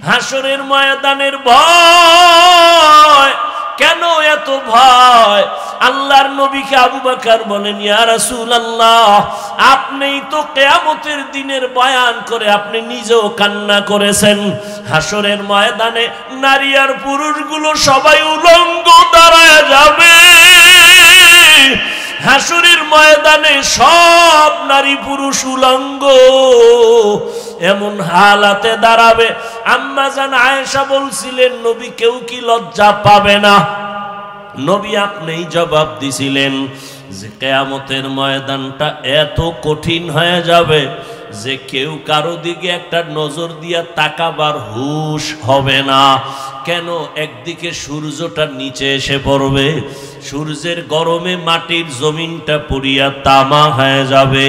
হাসরের ময়দানের ভয়। কেন এত ভয়? আল্লাহর নবীকে আবু বকর বলেন, ইয়া রাসূলুল্লাহ, আপনিই তো কিয়ামতের দিনের বয়ান করে আপনি নিজেও কান্না করেছেন। হাসরের ময়দানে নারী আর পুরুষগুলো সবাই উলঙ্গ দাঁড়ায় যাবে। হাসরের ময়দানে সব নারী পুরুষ উলঙ্গ এমন হালাতে দাঁড়াবে। আম্মা জান আয়েশা বলছিলেন, নবী কেউ কি লজ্জা পাবে না? নবী আপনিই জবাব দিছিলেন যে কিয়ামতের ময়দানটা এত কঠিন হয়ে যাবে যে কেউ কারো দিকে একটা নজর দিয়া তাকাবার হুঁশ হবে না। কেন? একদিকে সূর্যটা নিচে এসে পড়বে, সূর্যের গরমে মাটির জমিনটা পুড়িয়া তামা হয়ে যাবে।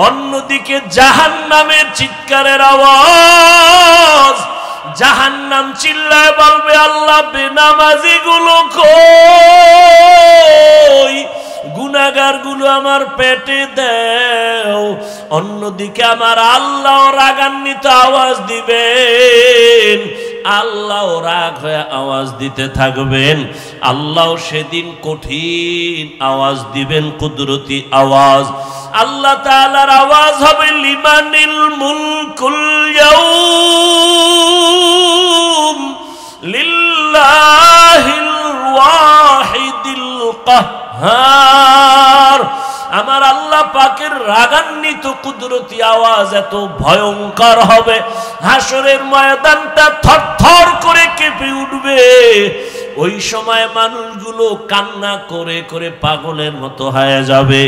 অন্যদিকে জাহান্নামের চিৎকারের আওয়াজ, জাহান্নাম চিল্লায় বলবে, আল্লাহ বেনামাজি গুলো কই, গুনাহগার গুলো আমার পেটে দাও। অন্যদিকে আমার আল্লাহ রাগান্বিত আওয়াজ দিবেন, আল্লাহ রাগ হয়ে আওয়াজ দিতে থাকবেন। আল্লাহ সেদিন কঠিন আওয়াজ দিবেন, কুদরতি আওয়াজ। আল্লাহ তাআলার আওয়াজ হবে, লিমানিল মুলকুল ইয়াউম লিল্লাহিল ওয়াহিদিল কাহ্হার। আমার আল্লাহ পাকের রাগান্বিত কুদরতি আওয়াজ এত ভয়ঙ্কর হবে, হাসরের ময়দানটা থরথর করে কেঁপে উঠবে। ওই সময় মানুষগুলো কান্না করে করে পাগলের মতো হয়ে যাবে।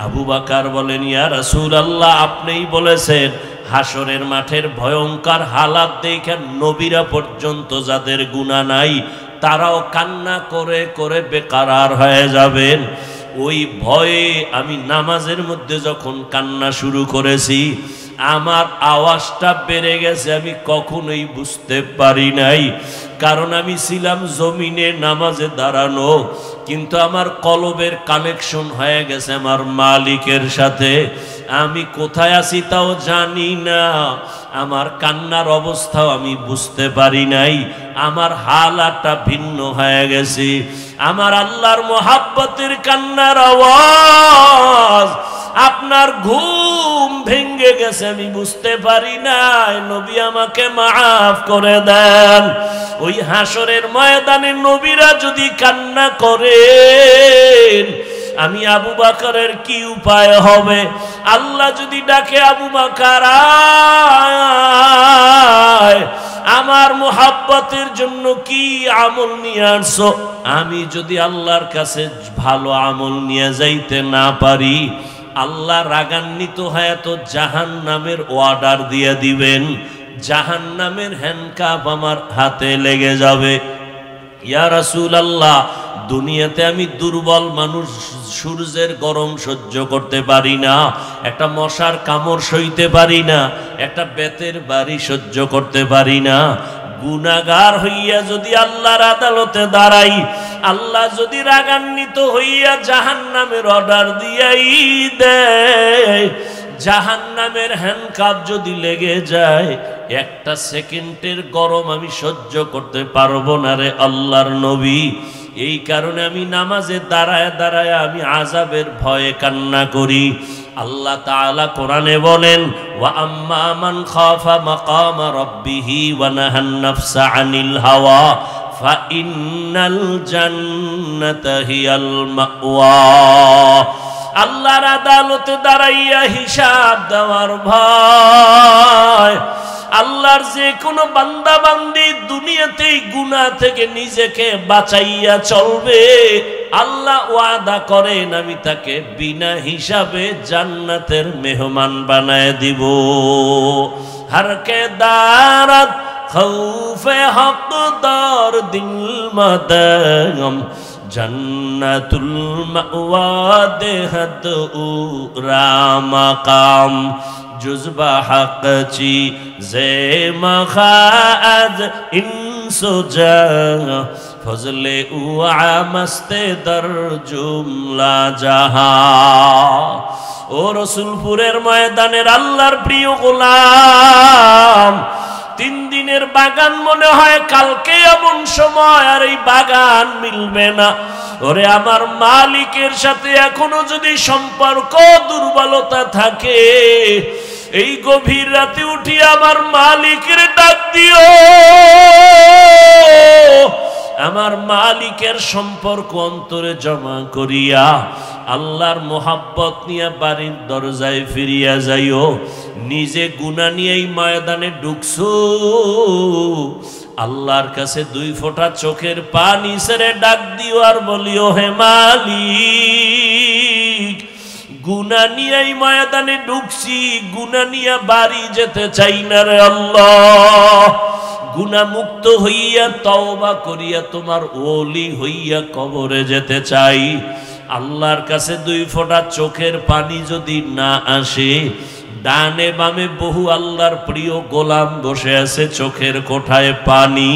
আবু বকর বলেন, ইয়া রাসূলুল্লাহ, আপনিই বলেছেন হাসরের মাঠের ভয়ঙ্কর হালাত দেখে নবীরা পর্যন্ত যাদের গুনাহ নাই তারাও কান্না করে করে বেকারার হয়ে যাবেন। ওই ভয়ে আমি নামাজের মধ্যে যখন কান্না শুরু করেছি, আমার আওয়াজটা বেড়ে গেছে, আমি কখনোই বুঝতে পারি নাই। কারণ আমি ছিলাম জমিনে নামাজে দাঁড়ানো, কিন্তু আমার কলবের কানেকশন হয়ে গেছে আমার মালিকের সাথে। আমি কোথায় আছি তাও জানি না, আমার কান্নার অবস্থাও আমি বুঝতে পারি নাই, আমার হালাতটা ভিন্ন হয়ে গেছে। আমার আল্লাহর মোহাব্বতের কান্নার আওয়াজ, আপনার ঘুম ভেঙে গেছে, আমি বুঝতে পারি নাই। নবী আমাকে মাফ করে দেন। ওই হাসরের ময়দানে নবীরা যদি কান্না করেন, আমি আবু বকরের কি উপায় হবে? আল্লাহ যদি ডাকে, আবু বকর আয়, আমার মোহাব্বতের জন্য কি আমল নিয়ে আসছো? আমি যদি আল্লাহর কাছে ভালো আমল নিয়ে যাইতে না পারি, আল্লাহ রাগান্বিত হয়ে তো জাহান্নামের অর্ডার দিয়ে দিবেন, জাহান্নামের হ্যান্ডকাপ আমার হাতে লেগে যাবে। ইয়া রাসূলুল্লাহ, দুনিয়াতে আমি দুর্বল মানুষ, সূর্যের গরম সহ্য করতে পারি না, একটা মশার কামড় সইতে পারি না, একটা বেতের বাড়ি সহ্য করতে পারি না। গুনাহগার হইয়া যদি আল্লাহর আদালতে দাঁড়াই, আল্লাহ যদি রাগান্বিত হইয়া জাহান্নামের অর্ডার দিয়াই দেয়, জাহান্নামের হ্যান্ডকাপ যদি লেগে যায়, একটা সেকেন্ডের গরম আমি সহ্য করতে পারবো না রে আল্লাহর নবী। এই কারণে আমি নামাজে দাঁড়ায় দাঁড়ায় আমি আযাবের ভয়ে কান্না করি। আল্লাহ তাআলা কোরআনে বলেন, ওয়া আম্মা মান খাফা মাকামা রাব্বিহি ওয়া নাহান নাফসা আনিল হাওয়া ফা ইন্নাল জান্নাতা হিয়াল মাওয়া। আল্লাহর আদালতে দাঁড়াইয়া হিসাব দেওয়ার ভয়। আল্লাহর যে কোনো বান্দা বান্দি দুনিয়াতেই গুনাহ থেকে নিজেকে বাঁচাইয়া চলবে, আল্লাহ ওয়াদা করেন আমি তাকে বিনা হিসাবে জান্নাতের মেহমান বানায় দিব। হরকে দারাত খৌফে হকদার দিল মদগম জন্নতুল মাওয়া দেহত রামাকাম जुज़्बा हक़ ची ज़े मख़ाज़ इंसुजा फज़ले उआ मस्ते दर जुमला जहां। ओ रसूलपुरेर मयदानेर आल्लाहर प्रिय गोलाम, 3 দিনের বাগান মনে হয় কালকে এমন সময়, আর এই বাগান মিলবে না। ওরে আমার মালিকের সাথে এখনো যদি সম্পর্ক দুর্বলতা থাকে, এই গভীর রাতে উঠি আমার মালিকের ডাক দিও। আমার মালিকের সম্পর্ক অন্তরে জমা করিয়া আল্লাহর মোহাব্বত নিয়ে বাড়ির দরজায় ফিরিয়া যাইও। নিজে গুনাহ নিয়ে এই ময়দানে ঢুকছো, আল্লাহর কাছে 2 ফোঁটা চোখের পানি ছেড়ে ডাক দিও আর বলিও, হে মালিক, গুনাহ নিয়ে এই ময়দানে ঢুকছি, গুনাহ নিয়ে বাড়ি যেতে চাই না রে আল্লাহ। গুনাহ মুক্ত হইয়া তওবা করিয়া তোমার ওলি হইয়া কবরে যেতে চাই। আল্লাহর কাছে 2 ফোঁটা চোখের পানি যদি না আসে, ডানে বামে বহু আল্লাহর প্রিয় গোলাম বসে আছে চোখের কোঠায় পানি।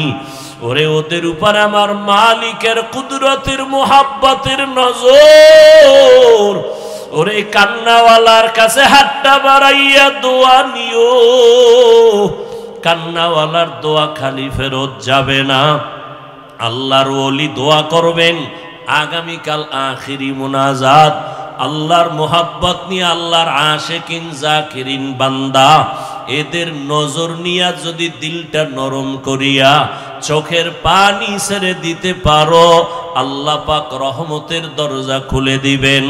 ওরে ওদের উপর আমার মালিকের কুদরতের মোহাব্বতের নজর। ওরে কান্নাওয়ালার কাছে হাতটা বাড়াইয়া দোয়া নিও। কান্নাওয়ালার দোয়া খালি ফেরত যাবে না। আল্লাহর ওলি দোয়া করবেন, আগামীকাল আখিরি মুনাজাত। আল্লাহর মোহাব্বত নিয়ে আল্লাহর আশিকিন জাকিরিন বান্দা, এদের নজর নিয়া যদি দিলটা নরম করিয়া চোখের পানি ছেড়ে দিতে পারো, আল্লাহ পাক রহমতের দরজা খুলে দিবেন।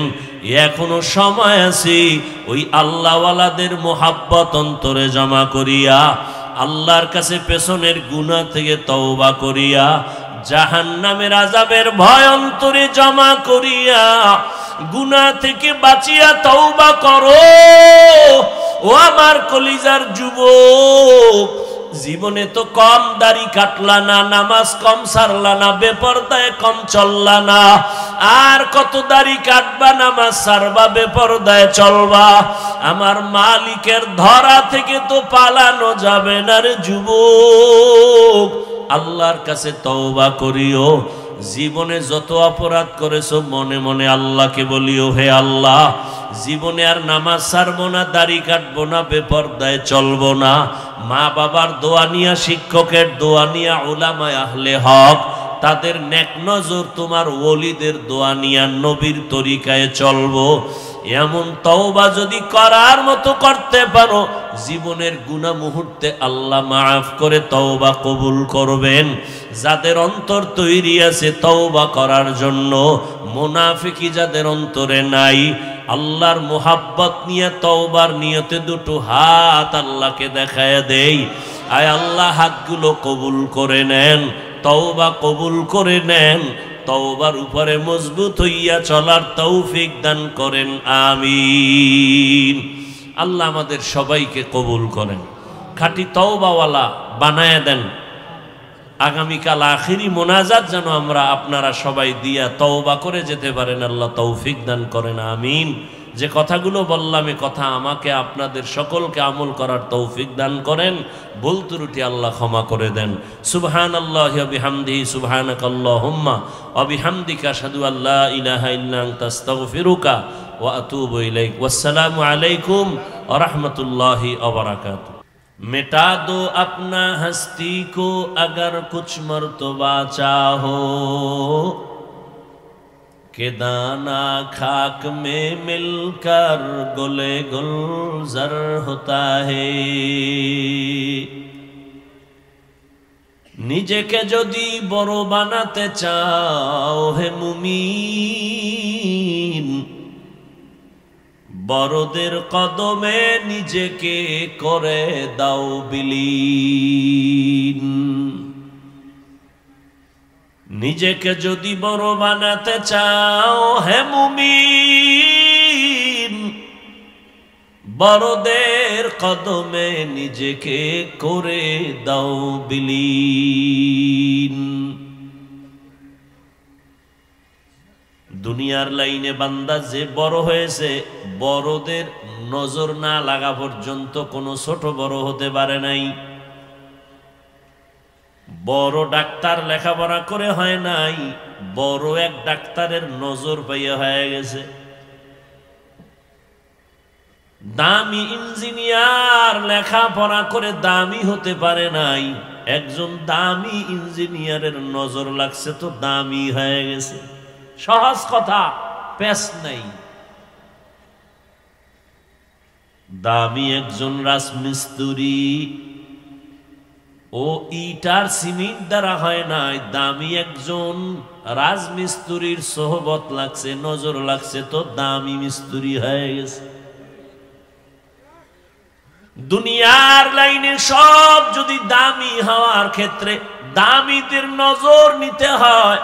এখনো সময় আছে। ওই আল্লাহওয়ালাদের মোহাব্বত অন্তরে জমা করিয়া আল্লাহর কাছে পেছনের গুনাহ থেকে তওবা করিয়া জাহান্নামের আযাবের ভয় অন্তরে জমা করিয়া গুনাহ থেকে বাঁচিয়া তওবা করো। ও আমার কলিজার যুবক, জীবনে তো কম দাড়ি কাটলা না, নামাজ কম সারলা না, বেপরদায় কম চললা না, আর কত দাড়ি কাটবা, নামাজ সারবা, বেপরদায় চলবা। আমার মালিকের ধরা থেকে তো পালানো যাবে না রে যুবক। আল্লাহর কাছে তওবা করিও। জীবনে যত অপরাধ করেছো মনে মনে আল্লাহকে বলিও, হে আল্লাহ, জীবনে আর নামাজ ছাড়বো না, দাড়ি কাটবো না, বেপরদায় চলবো না। মা বাবার দোয়া নিয়া, শিক্ষকের দোয়া নিয়া, উলামায়ে আহলে হক তাদের নেক নজর, তোমার ওলিদের দোয়া নিয়া নবীর তরিকায় চলবো। এমন তওবা যদি করার মতো করতে পারো, জীবনের গুনাহ মুহূর্তে আল্লাহ মাফ করে তওবা কবুল করবেন। যাদের অন্তর তৈরি আছে তওবা করার জন্য, মুনাফিকি যাদের অন্তরে নাই, আল্লাহর মোহাব্বত নিয়ে তওবার নিয়তে 2টো হাত আল্লাহকে দেখায় দেই। আয় আল্লাহ, হাতগুলো কবুল করে নেন, তওবা কবুল করে নেন, তওবার উপরে মজবুত হইয়া চলার তৌফিক দান করেন, আমিন। আল্লাহ আমাদের সবাইকে কবুল করেন, খাঁটি তওবাওয়ালা বানায় দেন। আগামীকাল আখিরি মোনাজাত যেন আমরা আপনারা সবাই দিয়া তওবা করে যেতে পারেন, আল্লাহ তৌফিক দান করেন, আমিন। যে কথাগুলো বললাম, এ কথা আমাকে আপনাদের সকলকে আমল করার তৌফিক দান করেন। ভুল ত্রুটি আল্লাহ ক্ষমা করে দেন। সুবহানাল্লাহি ওয়া বিহামদিহি, সুবহানাকাল্লাহুম্মা ওয়া বিহামদিকা, আশহাদু আল্লা ইলাহা ইল্লা আনতা, আস্তাগফিরুকা ওয়া আতুবু ইলাইক। ওয়াসসালামু আলাইকুম ওয়া রাহমাতুল্লাহি ওয়া বারাকাতুহু। मिटा दो अपना हस्ती को अगर कुछ मर्तबा चाहो, के दाना खाक में मिलकर गुले गुलजर होता है। নিজেকে যদি বড় বানাতে চাও হে মুমিন, বড়দের কদমে নিজেকে করে দাও বিলীন। নিজেকে যদি বড় বানাতে চাও হে মুমিন, বড়দের কদমে নিজেকে করে দাও বিলীন। দুনিয়ার লাইনে বান্দা যে বড় হয়েছে, বড়দের নজর না লাগা পর্যন্ত কোনো ছোট বড় হতে পারে নাই। বড় ডাক্তার লেখাপড়া করে হয় নাই, বড় এক ডাক্তারের নজর পাইয়া হয়ে গেছে। দামি ইঞ্জিনিয়ার লেখাপড়া করে দামি হতে পারে নাই, একজন দামি ইঞ্জিনিয়ারের নজর লাগছে তো দামি হয়ে গেছে। সহজ কথা, পেশ নাই। দামি একজন রাজমিস্ত্রি, ও ইটার সিমেন্ট দ্বারা হয় নাই, দামি একজন রাজমিস্ত্রির সোহবত লাগছে, নজর লাগছে তো দামি মিস্ত্রি হয়ে গেছে। দুনিয়ার লাইনে সব যদি দামি হওয়ার ক্ষেত্রে দামিদের নজর নিতে হয়,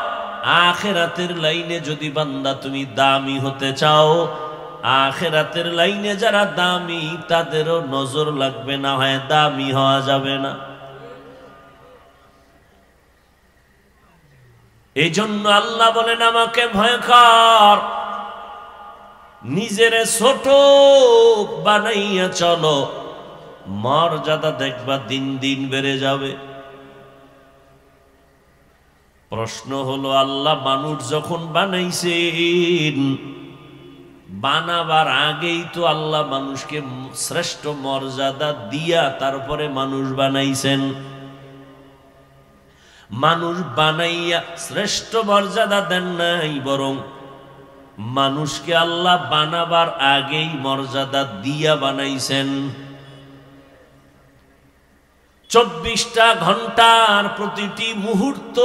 আখিরাতের লাইনে যদি বান্দা তুমি দামি হতে চাও, আখিরাতের লাইনে যারা দামি তাদেরও নজর লাগবে, না হয় দামি হওয়া যাবে না। এই জন্য আল্লাহ বলেন আমাকে ভয় কর, নিজের ছোট বানাইয়া চলো, মর্যাদা দেখবা দিন দিন বেড়ে যাবে। প্রশ্ন হলো, আল্লাহ মানুষ যখন বানাইছেন, বানাবার আগেই তো আল্লাহ মানুষকে শ্রেষ্ঠ মর্যাদা দিয়া তারপরে মানুষ বানাইছেন। মানুষ বানাইয়া শ্রেষ্ঠ মর্যাদা দেন নাই, বরং মানুষকে আল্লাহ বানাবার আগেই মর্যাদা দিয়া বানাইছেন। 24টা ঘন্টার প্রতিটি মুহূর্ত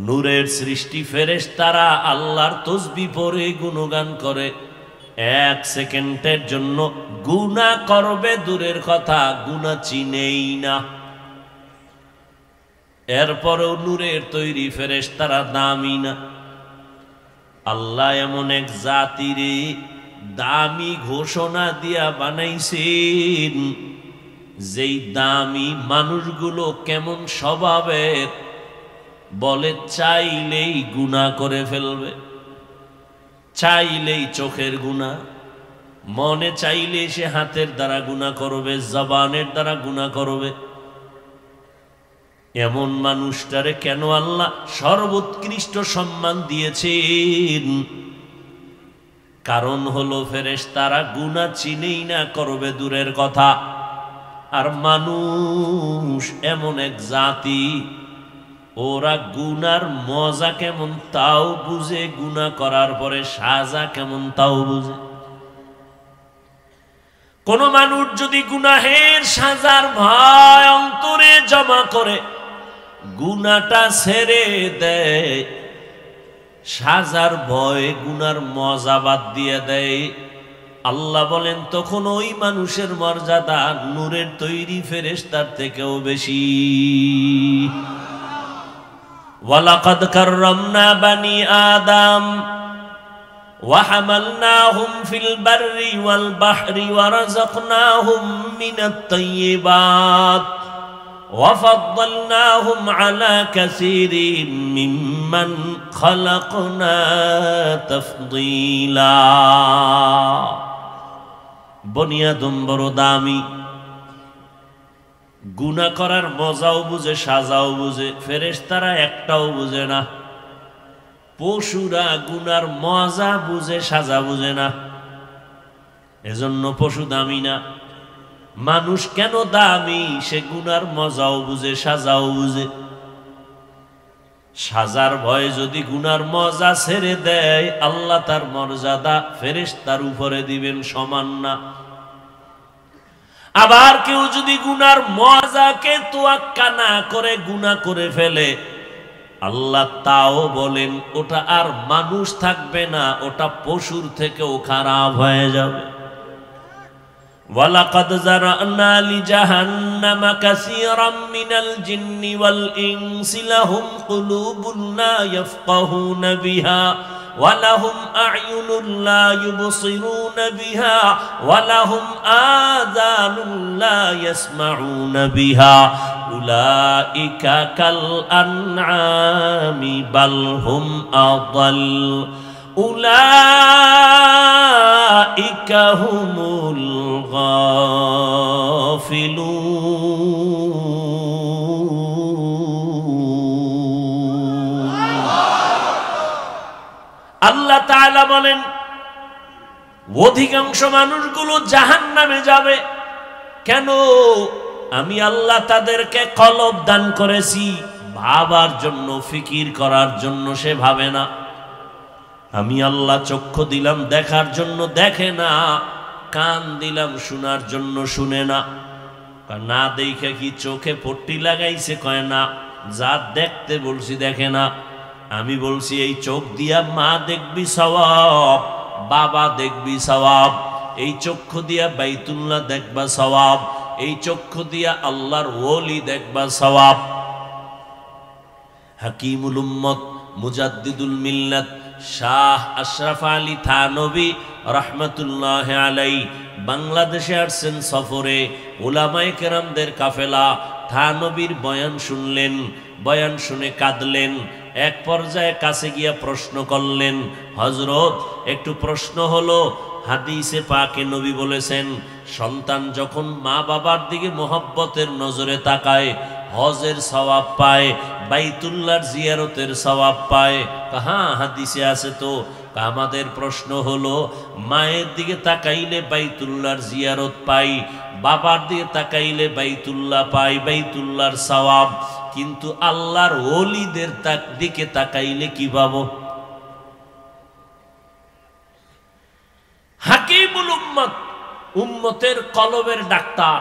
নূরের সৃষ্টি ফেরেশতারা আল্লাহর তসবিহ পড়ে গুণগান করে। 1 সেকেন্ডের জন্য গুনাহ করবে দূরের কথা, গুনাহ চিনেই না। এরপরেও নূরের তৈরি ফেরেশতারা দামি না। আল্লাহ এমন এক জাতিরে দামি ঘোষণা দিয়া বানাইছেন, যেই দামি মানুষগুলো কেমন স্বভাবের, বলে চাইলেই গুনাহ করে ফেলবে, চাইলেই চোখের গুনাহ, মনে চাইলে সে হাতের দ্বারা গুনাহ করবে, জবানের দ্বারা গুনাহ করবে। এমন মানুষটারে কেন আল্লাহ সর্বোৎকৃষ্ট সম্মান দিয়েছেন? কারণ হলো ফেরেশতারা গুনাহ চিনেই না, করবে দূরের কথা। আর মানুষ এমন এক জাতি, ওরা গুনার মজা কেমন তাও বুঝে, গুনাহ করার পরে সাজা কেমন তাও বুঝে। কোন মানুষ যদি গুনাহের সাজার ভয় অন্তরে জমা করে গুনাহটা ছেড়ে দেয়, সাজার ভয়ে গুনার মজা বাদ দিয়ে দেয়, আল্লাহ বলেন তখন ওই মানুষের মর্যাদা নূরের তৈরি ফেরেশতার থেকেও বেশি। ওয়ালাকাদ কাররামনা বানি আদম وحملناهم في البر والبحر ورزقناهم من الطيبات وفضلناهم على كثير ممن خلقنا تفضيلا। বনি আদম বড় দামি, গুনাহ করার মজাও বুঝে, সাজাও বুঝে, ফেরেশতারা একটাও বুঝে না। পশুরা গুনার মজা বুঝে, সাজা বুঝে না, এজন্য পশু দামি না। মানুষ কেন দামি? সে গুনার মজাও বুঝে, সাজাও বুঝে। সাজার ভয়ে যদি গুনার মজা ছেড়ে দেয়, আল্লাহ তার মর্যাদা ফেরেশতার উপরে দিবেন সমান না। আবার কেউ যদি গুনার মজাকে তোয়াক্কা না করে গুনাহ করে ফেলে, আল্লাহ তাও বলেন ওটা আর মানুষ থাকবে না, ওটা পশুর থেকেও খারাপ হয়ে যাবে। ওয়ালাকাদ যারানা লিজাহান্নামা কাসীরাম মিনাল জিন্নি ওয়াল ইনসি লাহুম কুলুবুন লা ইয়াফকাহুনা বিহা ওয়া লাহুম আ'য়ুনুন লা ইউবসিরুনা বিহা ওয়া লাহুম আযানুন লা ইয়াসমাউনা বিহা উলাইকা কাল আনআমি বাল হুম আদাল উলাইকা হুমুল গাফিলুন। আল্লাহ তাআলা বলেন অধিকাংশ মানুষগুলো জাহান্নামে যাবে কেন? আমি আল্লাহ তাদেরকে কলব দান করেছি, ভাবার জন্য, ফিকির করার জন্য সে ভাবে না। আমি আল্লাহ চক্ষু দিলাম দেখার জন্য দেখে না, কান দিলাম শোনার জন্য শুনে না। না দেখে কি চোখে পট্টি লাগাইছে? কয় না। যা দেখতে বলছি দেখে না। আমি বলছি এই চোখ দিয়া মা দেখবি সওয়াব, বাবা দেখবি সওয়াব। এই চক্ষু দিয়া বাইতুল্লাহ দেখবা সওয়াব, এই চক্ষু দিয়া আল্লাহর ওলি দেখবা সওয়াব। হাকিমুল উম্মত মুজাদ্দিদুল মিল্লাত শাহ আশরাফ আলী থানবী রহমতুল্লাহ আলাই বাংলাদেশে আসছেন সফরে। উলামায়ে কেরামদের কাফেলা থানবীর বয়ান শুনলেন, বয়ান শুনে কাঁদলেন। এক পর্যায়ে কাছে গিয়া প্রশ্ন করলেন, হযরত একটু প্রশ্ন হলো, হাদিসে পাকে নবী বলেছেন সন্তান যখন মা বাবার দিকে মোহব্বতের নজরে তাকায় হজের সওয়াব পায়, বাইতুল্লাহর জিয়ারতের সওয়াব পায়। হ্যাঁ হাদিসে আছে তো। আমাদের প্রশ্ন হলো, মায়ের দিকে তাকাইলে বাইতুল্লাহর জিয়ারত পাই, বাবার দিকে তাকাইলে বাইতুল্লাহ পাই, বাইতুল্লাহর সওয়াব, কিন্তু আল্লাহর ওলিদের দিকে তাকাইলে কি পাবো? হাকিমুল উম্মত, উম্মতের কলবের ডাক্তার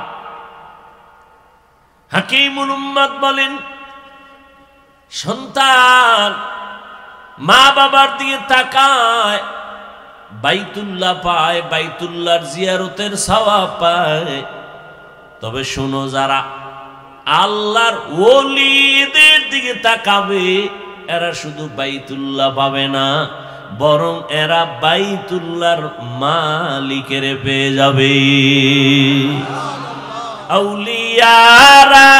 হাকিমুল উম্মত বলেন, সন্তান মা বাবার দিকে তাকায়, বাইতুল্লাহ পায়, বাইতুল্লাহর জিয়ারতের সওয়াব পায়। তবে শোনো, যারা আল্লাহর ওলিদের দিকে তাকাবে এরা শুধু বাইতুল্লাহ পাবে না, বরং এরা বাইতুল্লাহর মালিকের পেয়ে যাবে। আউলিয়ারা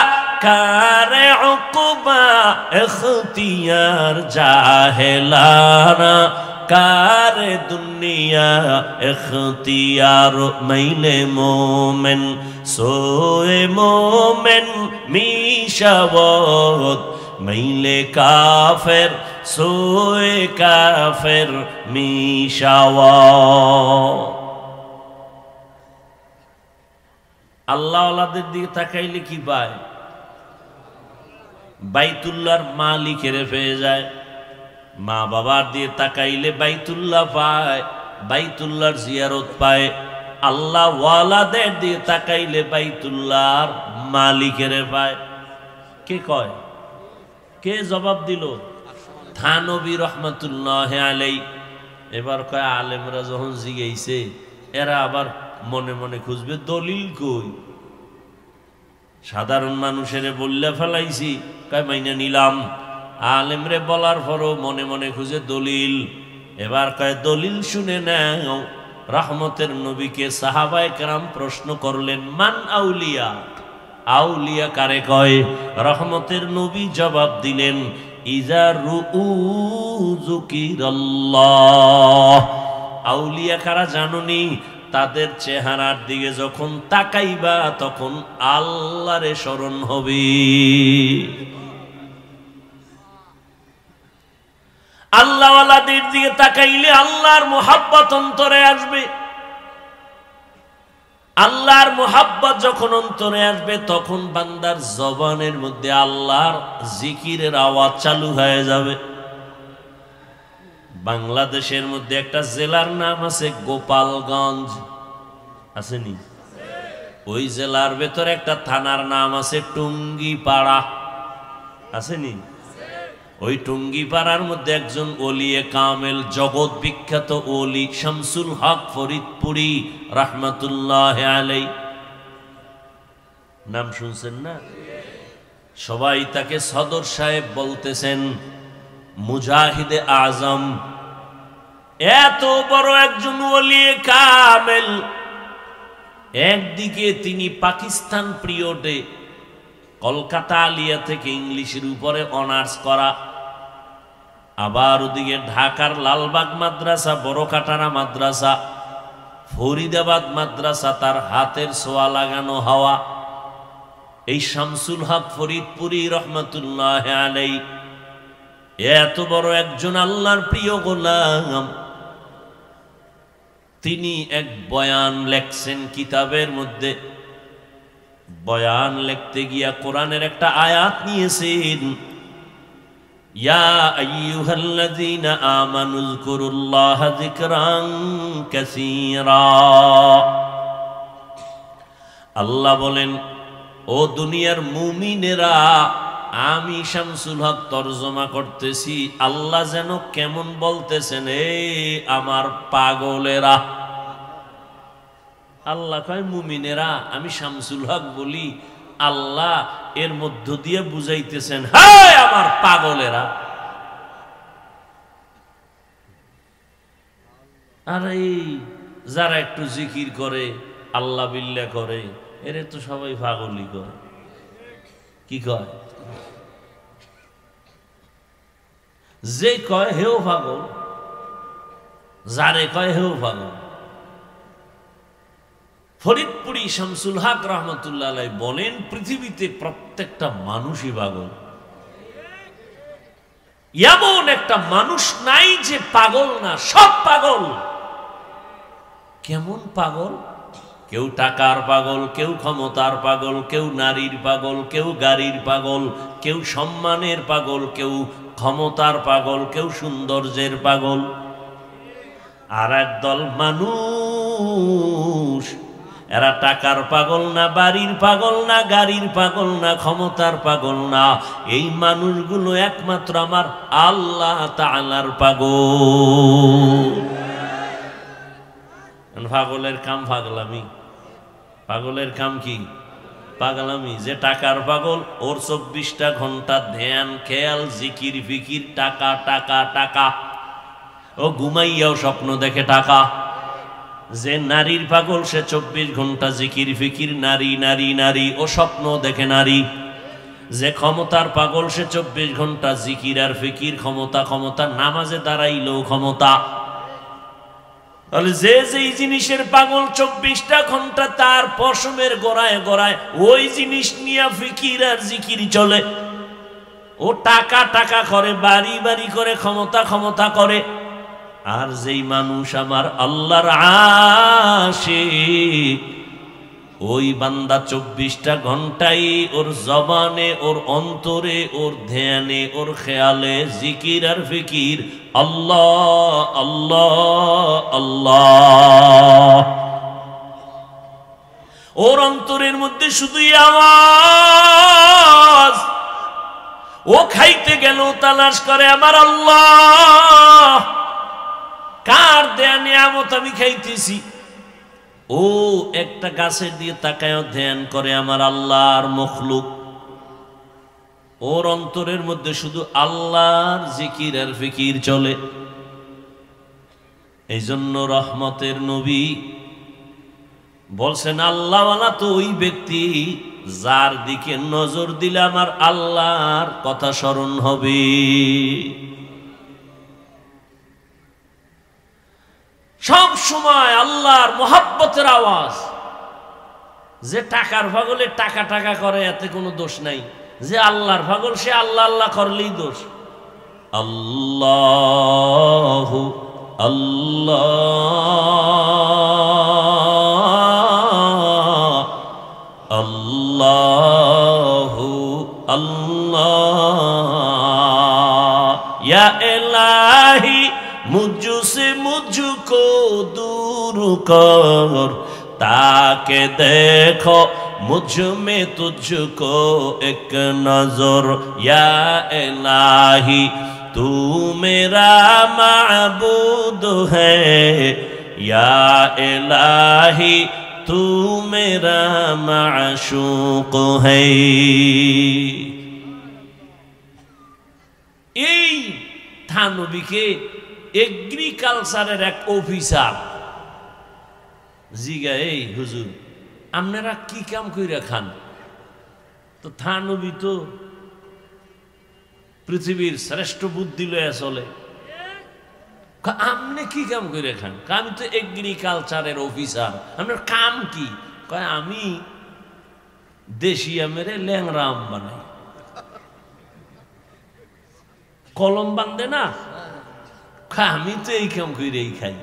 কারে উকবা ইখতিয়ার, জাহেলারা কারে দুনিয়া ইখতিয়ার। মাইলে মোমেন সোয়ে মোমেন মিশাওয়াত, মাইলে কাফের সোয়ে কাফের মিশাওয়াত। আল্লাহ ওয়ালাদের দিকে তাকাইলে কি পায়? বাইতুল্লাহর মালিকের পেয়ে যায়। মা বাবার দিয়ে তাকাইলে বাইতুল্লাহ পায়, বাইতুল্লাহর জিয়ারত পায়। আল্লাহ ওয়ালাদের দিয়ে তাকাইলে বাইতুল্লাহর মালিকের পায়। কে কয়? কে জবাব দিল? থানবী রহমতুল্লাহ আলাই। এবার কয় আলেমরা যখন জিগাইছে, এরা আবার মনে মনে খুঁজবে দলিল কই। সাধারণ মানুষের বললে ফেলাইছি, কয় মাইনা নিলাম। আলেমরে বলার পরও মনে মনে খুঁজে দলিল। এবার কয় দলিল শুনে নাও। রহমতের নবীকে সাহাবায়ে কেরাম প্রশ্ন করলেন, মান আউলিয়া, আউলিয়া কারে কয়? রহমতের নবী জবাব দিলেন, ইজা রুউ যুকিরাল্লাহ। আউলিয়া কারা জানোনি? তাদের চেহারার দিকে যখন তাকাইবা তখন আল্লাহরে স্মরণ হবে। আল্লাহওয়ালাদের দিকে তাকাইলে আল্লাহর মুহাব্বত অন্তরে আসবে। আল্লাহর মুহাব্বত যখন অন্তরে আসবে তখন বান্দার জবানের মধ্যে আল্লাহর জিকিরের আওয়াজ চালু হয়ে যাবে। বাংলাদেশের মধ্যে একটা জেলার নাম আছে গোপালগঞ্জ, আসেনি? ওই জেলার ভেতরে একটা থানার নাম আছে টুঙ্গিপাড়া, আসেনি? ওই টুঙ্গিপাড়ার মধ্যে একজন ওলিয়ে কামেল, জগৎ বিখ্যাত ওলি শামসুল হক ফরিদপুরি রহমতুল্লাহ আলাই। নাম শুনছেন না? সবাই তাকে সদর সাহেব বলতেছেন, মুজাহিদে আজম। এত বড় একজন ওলিয়ে কামেল। একদিকে তিনি পাকিস্তান পিরিয়ডে কলকাতা আলিয়া থেকে ইংলিশের উপরে অনার্স করা, আবার ওদিকে ঢাকার লালবাগ মাদ্রাসা, বড়কাটারা মাদ্রাসা, ফরিদাবাদ মাদ্রাসা তার হাতের ছোঁয়া লাগানো হওয়া। এই শামসুল হক ফরিদপুরি রহমতুল্লাহ আলাই এত বড় একজন আল্লাহর প্রিয় গোলাম, তিনি এক বয়ান লেখছেন কিতাবের মধ্যে। বয়ান লিখতে গিয়া কোরআনের একটা আয়াত নিয়েছেন, ইয়া আইয়ুহাল্লাযীনা আমানু যকুরুল্লাহা যিকরান কাসীরা। আল্লাহ বলেন, ও দুনিয়ার মুমিনেরা, আমি শামসুল হক তরজমা করতেছি। আল্লাহ যেন কেমন বলতেছেন, এই আমার পাগলেরা। আল্লাহ কয় মুমিনেরা, আমি শামসুল হক বলি, আল্লাহ এর মধ্য দিয়ে বুঝাইতেছেন, হায় আমার পাগলেরা। আর এই যারা একটু জিকির করে, আল্লাহ বিল্লাহ করে, এরে তো সবাই পাগলই করে। কি কয়? যে কয় হেও পাগল, যারে কয় হেও পাগল। ফরিদপুরি শামসুল হক রহমতুল্লাহ আলাইহি বলেন, পৃথিবীতে প্রত্যেকটা মানুষই পাগল। এমন একটা মানুষ নাই যে পাগল না, সব পাগল। কেমন পাগল? কেউ টাকার পাগল, কেউ ক্ষমতার পাগল, কেউ নারীর পাগল, কেউ গাড়ির পাগল, কেউ সম্মানের পাগল, কেউ ক্ষমতার পাগল, কেউ সৌন্দর্যের পাগল। আর একদল মানুষ, এরা টাকার পাগল না, বাড়ির পাগল না, গাড়ির পাগল না, ক্ষমতার পাগল না। এই মানুষগুলো একমাত্র আমার আল্লাহ তাআলার পাগল। পাগলের কাম পাগলামি। পাগলের কাম কি? পাগলামি। যে টাকার পাগল, ওর 24টা ঘন্টা ধ্যান, খেয়াল, জিকির ফিকির, টাকা টাকা টাকা। ও ঘুমাইয়াও স্বপ্ন দেখে টাকা। যে নারীর পাগল, সে 24 ঘন্টা জিকির ফিকির, নারী নারী নারী, ও স্বপ্ন দেখে নারী। যে ক্ষমতার পাগল, সে 24 ঘন্টা জিকির আর ফিকির, ক্ষমতা ক্ষমতা, নামাজে দাঁড়াইলেও ক্ষমতা। তাহলে যে যেই জিনিসের পাগল, 24টা ঘন্টা তার পশমের গোড়ায় গোড়ায় ওই জিনিস নিয়ে ফিকির আর জিকির চলে। ও টাকা টাকা করে, বাড়ি বাড়ি করে, ক্ষমতা ক্ষমতা করে। আর যেই মানুষ আমার আল্লাহর আশিক, ওই বান্দা 24টা ঘন্টাই ওর জবানে, ওর অন্তরে, ওর ধ্যানে, ওর খেয়ালে জিকির আর ফিকির, আল্লাহ আল্লাহ আল্লাহ। ওর অন্তরের মধ্যে শুধুই আওয়াজ। ও খাইতে গেল তালাশ করে আমার আল্লাহ কার দেয়া নিয়ামত আমি খাইতেছি। ও একটা গাছের দিয়ে তাকায় ধ্যান করে আমার আল্লাহর মখলুক। ওর অন্তরের মধ্যে শুধু আল্লাহর জিকির আর ফিকির চলে। এই জন্য রহমতের নবী বলছেন, আল্লাহওয়ালা তো ওই ব্যক্তি যার দিকে নজর দিলে আমার আল্লাহর কথা স্মরণ হবে। সব সময় আল্লাহর মোহাব্বতের আওয়াজ। যে টাকার পাগলে টাকা টাকা করে, এতে কোনো দোষ নাই। যে আল্লাহর পাগল, সে আল্লাহ আল্লাহ করলেই দোষ। আল্লাহ আল্লাহ আল্লাহ আল্লাহ ইয়া ইলাহি मुझसे मुझको दूर कर, ताके देखो मुझ में तुझको एक नजर। या इलाही तू मेरा माबूद है, या इलाही तू मेरा माशूक है। এই থানবীকে এগ্রিকালচারের এক অফিসার জিগা, এই হুজুর আপনারা কি কাম কইরা খান? তো থানবী তো পৃথিবীর শ্রেষ্ঠ বুদ্ধি লয়ে চলে। আপনি কি কাম কইরা খান? আমি তো এগ্রিকালচারের অফিসার। আপনার কাম কি? কয় আমি দেশি আমেরে ল্যাংরা আম বানাই। কলম বান্ধে না, আমি তো এই কাম কইরেই খাই।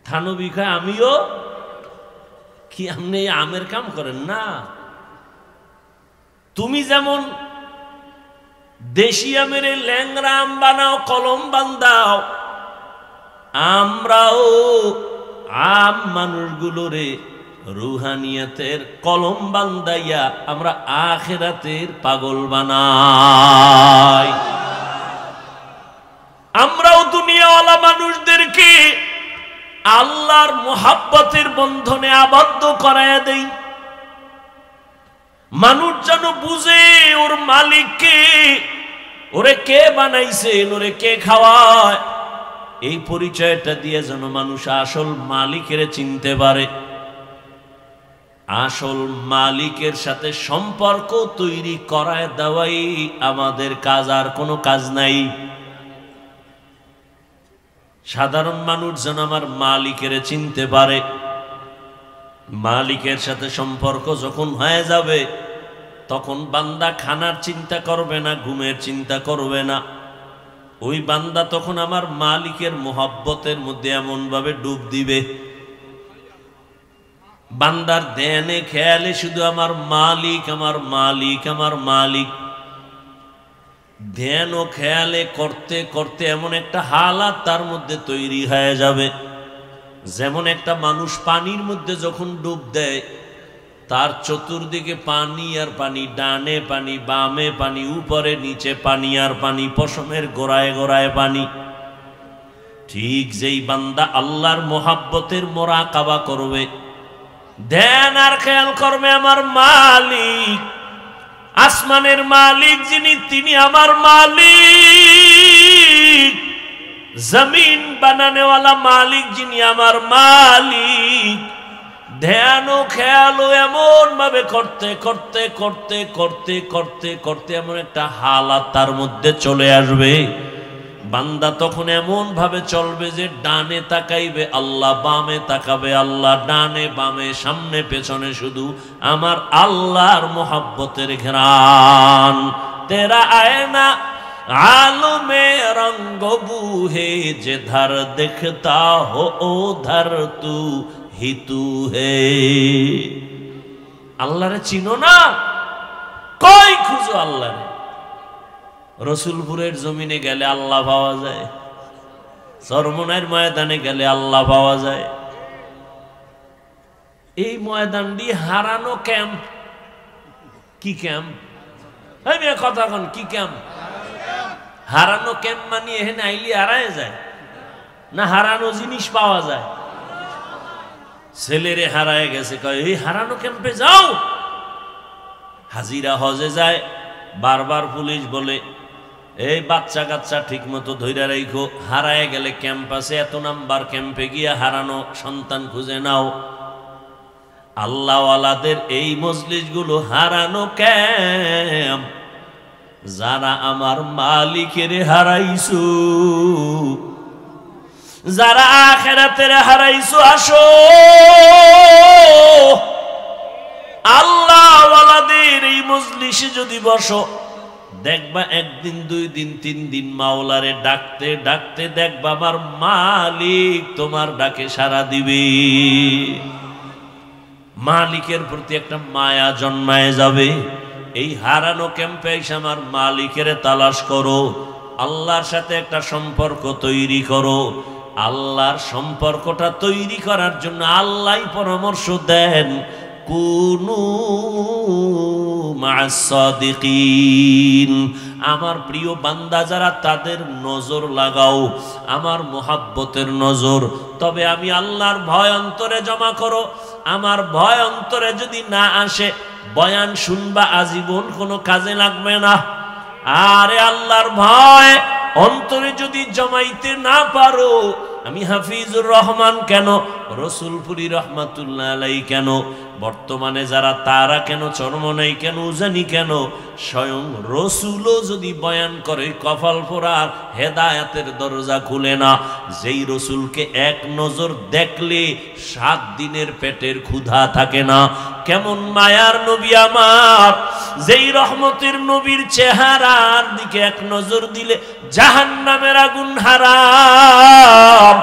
থানবি খায় আমিও কি? আপনি আমের কাম করেন না? তুমি যেমন দেশি আমের ল্যাংরা আম বানাও, কলম বান্ধাও, আমরাও আম মানুষগুলোরে রুহানিয়াতের কলম বান্ধাইয়া আমরা আখিরাতের পাগল বানাই। আমরাও দুনিয়াওয়ালা মানুষদেরকে আল্লাহর মুহাব্বতের বন্ধনে আবদ্ধ করায়া দেই। মানুষ যেন বুঝে ওর মালিককে, ওরে কে বানাইছেন, ওরে কে খাওয়ায়, এই পরিচয়টা দিয়ে যেন মানুষ আসল মালিকের চিনতে পারে। আসল মালিকের সাথে সম্পর্ক তৈরি করায় দেওয়াই আমাদের কাজ, আর কোনো কাজ নাই। সাধারণ মানুষ যেন আমার মালিকের চিনতে পারে। মালিকের সাথে সম্পর্ক যখন হয়ে যাবে, তখন বান্দা খানার চিন্তা করবে না, ঘুমের চিন্তা করবে না। ওই বান্দা তখন আমার মালিকের মোহাব্বতের মধ্যে এমন ভাবে ডুব দিবে, বান্দার ধ্যানে খেয়ালে শুধু আমার মালিক, আমার মালিক, আমার মালিক। ধ্যান ও খেয়ালে করতে করতে এমন একটা হালাত তার মধ্যে তৈরি হয়ে যাবে, যেমন একটা মানুষ পানির মধ্যে যখন ডুব দেয়, তার চতুর্দিকে পানি আর পানি, ডানে পানি, বামে পানি, উপরে নিচে পানি আর পানি, পশমের গোড়ায় গোড়ায় পানি। ঠিক যেই বান্দা আল্লাহর মোহাব্বতের মোরাকাবা করবে, ধ্যান আর খেয়াল করবে আমার মালিক, আসমানের মালিক যিনি, তিনি আমার মালিক, জমিন বানানেওয়ালা মালিক যিনি আমার মালিক। ধ্যান ও খেয়াল এমন ভাবে করতে করতে করতে করতে করতে করতে এমন একটা হালাত তার মধ্যে চলে আসবে, বান্দা তখন এমন ভাবে চলবে যে ডানে তাকাইবে আল্লাহ, বামে তাকাবে আল্লাহ, ডানে বামে সামনে পেছনে শুধু আমার আল্লাহর মোহাব্বতের ঘ্রাণ। তেরা আয়না आलू में रंग बूहे जिधर दिखता हो उधर तू ही तू है। अल्लाह रे चिनो ना, कोई खुजो अल्लाह रे। रसूलपुरेर जमीने गेले अल्लाह पावा जाए, सरमনের ময়দানে গেলে আল্লাহ পাওয়া যায়। এই ময়দানটি হারানো ক্যাম্প। কি ক্যাম্প? আমি কথা কোন কি ক্যাম্প? হারানো ক্যাম্প মানে এখানে আইলি হারায় যায় না, হারানো জিনিস পাওয়া যায়। ছেলেরে হারায় গেছে, কয় এই হারানো ক্যাম্পে যাও। হাজিরা হজে যায়, বারবার পুলিশ বলে এই বাচ্চা কাচ্চা ঠিক মতো ধৈর্য রাখো, হারায় গেলে ক্যাম্প আছে, এত নাম্বার ক্যাম্পে গিয়া হারানো সন্তান খুঁজে নাও। আল্লাহওয়ালাদের এই মজলিসগুলো হারানো ক্যাম্প। যারা আমার মালিকের হারাইছো, যারা আখিরাতের হারাইছো, আসো আল্লাহওয়ালাদের এই মজলিসে যদি বসো, দেখবা একদিন, দুই দিন, তিন দিন মাওলারে ডাকতে ডাকতে দেখবা আমার মালিক তোমার ডাকে সাড়া দিবে। মালিকের প্রতি একটা মায়া জন্মায় যাবে। এই হারানো ক্যাম্পে এসে আমার মালিকের তালাশ করো, আল্লাহর সাথে একটা সম্পর্ক তৈরি করো। আল্লাহর সম্পর্কটা তৈরি করার জন্য আল্লাহই পরামর্শ দেন, কুনু মা'আস সাদিকিন। আমার প্রিয় বান্দা যারা, তাদের নজর লাগাও, আমার মোহাব্বতের নজর। তবে আমি আল্লাহর ভয় অন্তরে জমা করো। আমার ভয় অন্তরে যদি না আসে, বয়ান শুনবা আজীবন কোনো কাজে লাগবে না। আরে আল্লাহর ভয় অন্তরে যদি জমাইতে না পারো, আমি হাফিজুর রহমান কেন, রসুলপুরি রহমাতুল্লাহ আলাইহি কেন, বর্তমানে যারা তারা কেন, চরমনাই কেন, উজানি কেন, স্বয়ং রসুলও যদি বয়ান করে, কপাল পোড়ার হেদায়েতের দরজা খুলে না। যেই রসুলকে এক নজর দেখলে 7 দিনের পেটের ক্ষুধা থাকে না। কেমন মায়ার নবী আমার, যেই রহমতের নবীর চেহারার দিকে এক নজর দিলে জাহান্নামের আগুন হারাম।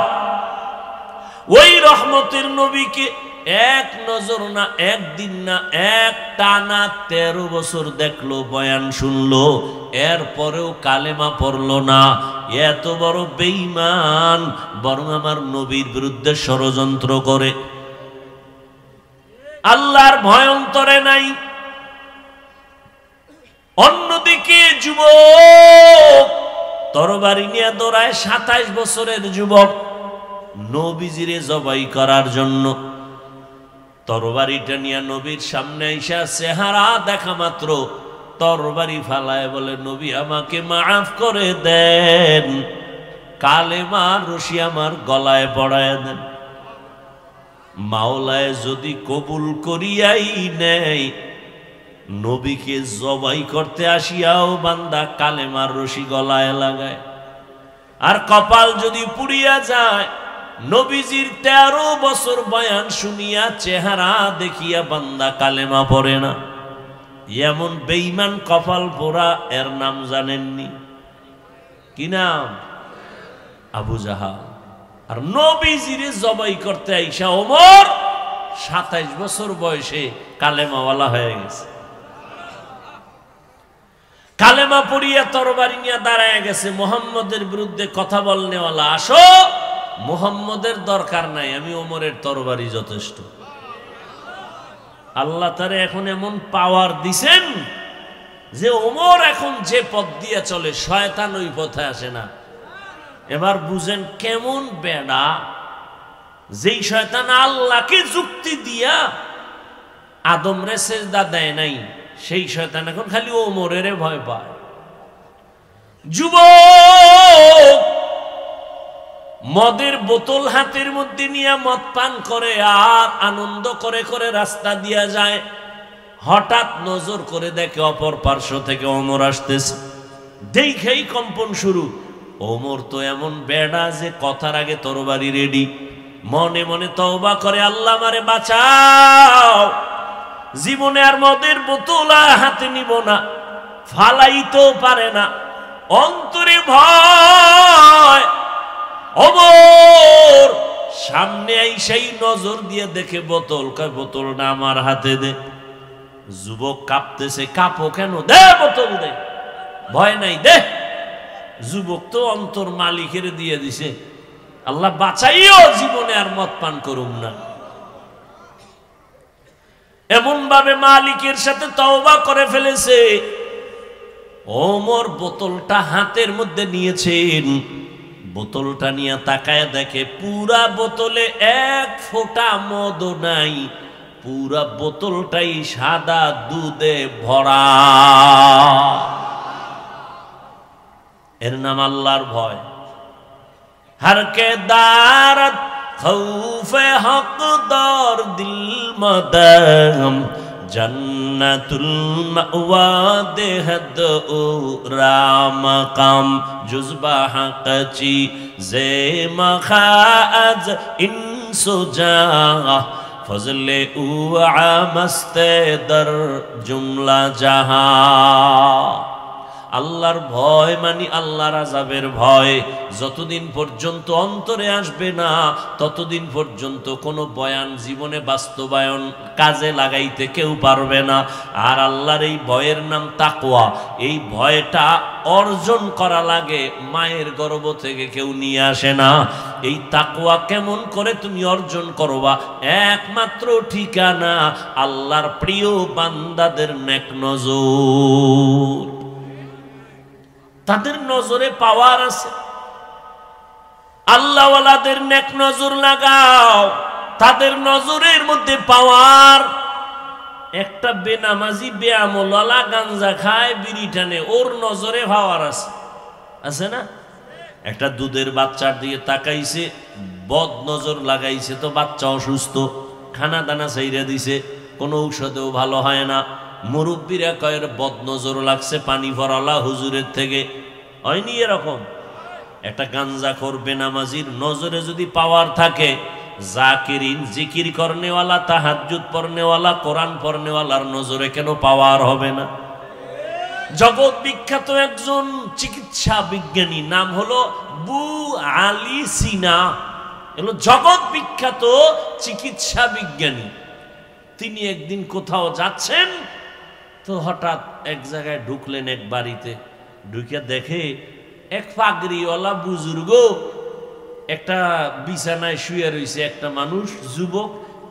ওই রহমতের নবীকে এক নজর না, একদিন না, এক টানা 13 বছর দেখলো, বয়ান শুনলো, এরপরেও কালেমা পড়লো না। এত বড় বেঈমান, বরং আমার নবীর বিরুদ্ধে ষড়যন্ত্র করে। আল্লাহর ভয় অন্তরে নাই। অন্যদিকে যুবক তরবারি নিয়ে দৌড়ায়, 27 বছরের যুবক নবীজিরে জবাই করার জন্য। তরবারিটা নিয়ে নবীর সামনে আইসা চেহারা দেখা মাত্র তরবারি ফালায় বলে, নবী আমাকে মাফ করে দেন, কালেমার রশি আমার গলায় পড়ায় দেন। মাওলায় যদি কবুল করিয়াই নেয়, নবীকে জবাই করতে আসিয়াও বান্দা কালেমার রশি গলায় লাগায়। আর কপাল যদি পুড়িয়া যায়, নবীজির 13 বছর বয়ান শুনিয়া চেহারা দেখিয়া বান্দা কালেমা পড়ে না। এমন বেঈমান কপাল পোড়া, এর নাম জানেননি? কি নাম? আবু জাহাল। আর নবীজিরে জবাই করতে আইসা ওমর 27 বছর বয়সে কালেমাওয়ালা হয়ে গেছে। কালেমা পড়িয়া তরবারি নিয়ে দাঁড়ায় গেছে, মুহাম্মদের বিরুদ্ধে কথা বলনেওয়ালা, আসো, মুহাম্মদের দরকার নাই, আমি ওমরের তরবারি যথেষ্ট। আল্লাহ তারে এখন এমন পাওয়ার দিছেন যে ওমর এখন যে পথ দিয়ে চলে, শয়তান ওই পথে আসে না। এবার বুঝেন কেমন বেড়া, যেই শয়তান আল্লাহকে যুক্তি দিয়া আদমরে সেজদা দেয় নাই, সেই শয়তান এখন খালি ওমরের ভয় পায়। যুবক মদের বোতল হাতের মধ্যে নিয়ে মদ পান করে আর আনন্দ করে করে রাস্তা দিয়া যায়। হঠাৎ নজর করে দেখে অপর পার্শ্ব থেকে ওমর আসতেছে, দেখেই কম্পন শুরু। ওমর তো এমন বেড়া যে কথার আগে তরবারি রেডি। মনে মনে তওবা করে, আল্লাহ আমারে বাঁচাও, জীবনে আর মদের বোতল হাতে নিব না, ফালাইতেও পারে না, অন্তরে ভয়। ওমর সামনে আইসাই নজর দিয়ে দেখে বোতল, কয় বোতলটা আমার হাতে দে। যুবক কাঁপতেছে, কাঁপো কেন? দে বোতল দে, ভয় নাই, দে। যুবক তো অন্তর মালিকের দিয়ে দিছে, আল্লাহ বাঁচাইও, জীবনে আর মদ পান করুম না। এমন ভাবে মালিকের সাথে তওবা করে ফেলেছে। ওমর বোতলটা হাতের মধ্যে নিয়েছেন, বোতলটা নিয়ে তাকায় দেখে পুরা বোতলে এক ফোঁটা মদ নাই, পুরা বোতলটাই সাদা দুধে ভরা। এর নাম আল্লাহর ভয়। হরকে দারত খৌফে হক দর দিল মদম, জন্নতুল মাওয়া দেহদ ও রামকাম, জুজবা হকচি জে মখাজ ইনসুজা, ফজলে উ আমস্তে দর জুমলা জাহা। আল্লাহর ভয় মানে আল্লাহর আযাবের ভয়। যতদিন পর্যন্ত অন্তরে আসবে না, ততদিন পর্যন্ত কোনো বয়ান জীবনে বাস্তবায়ন কাজে লাগাইতে কেউ পারবে না। আর আল্লাহর এই ভয়ের নাম তাকওয়া। এই ভয়টা অর্জন করা লাগে, মায়ের গর্ভ থেকে কেউ নিয়ে আসে না। এই তাকওয়া কেমন করে তুমি অর্জন করবা? একমাত্র ঠিকানা আল্লাহর প্রিয় বান্দাদের নেক নজর। তাদের নজরে পাওয়ার আছে। আল্লাহওয়ালাদের নেক নজর লাগাও, তাদের নজরের মধ্যে পাওয়ার। একটা বেনামাজি বেআমলওয়ালা গাঞ্জা খায়, বিড়ি টানে, ওর নজরে পাওয়ার আছে, আছে না? একটা দুধের বাচ্চার দিকে তাকাইছে, বদ নজর লাগাইছে, তো বাচ্চা অসুস্থ, খানা দানা চাইরা দিছে, কোনো ঔষধেও ভালো হয় না। মুরব্বীরা কয়ের বদ নজর লাগছে পানি ভরালা হুজুরের থেকে, হয়নি এরকম? একটা গাঞ্জাখোর বেনামাজির নজরে যদি পাওয়ার থাকে, জাকিরিন জিকির করনেওয়ালা, তাহাজ্জুদ পড়নেওয়ালা, কোরআন পড়নেওয়ালার নজরে কেন পাওয়ার হবে না? জগৎ বিখ্যাত একজন চিকিৎসা বিজ্ঞানী, নাম হলো বু আলী সিনা। এগুলো জগৎ বিখ্যাত চিকিৎসা বিজ্ঞানী। তিনি একদিন কোথাও যাচ্ছেন, তো হঠাৎ এক জায়গায় ঢুকলেন, এক বাড়িতে ঢুকে দেখে এক পাগড়িওয়ালা বুজুর্গ একটা বিছানায় শুয়ে রয়েছে, একটা মানুষ যুবক,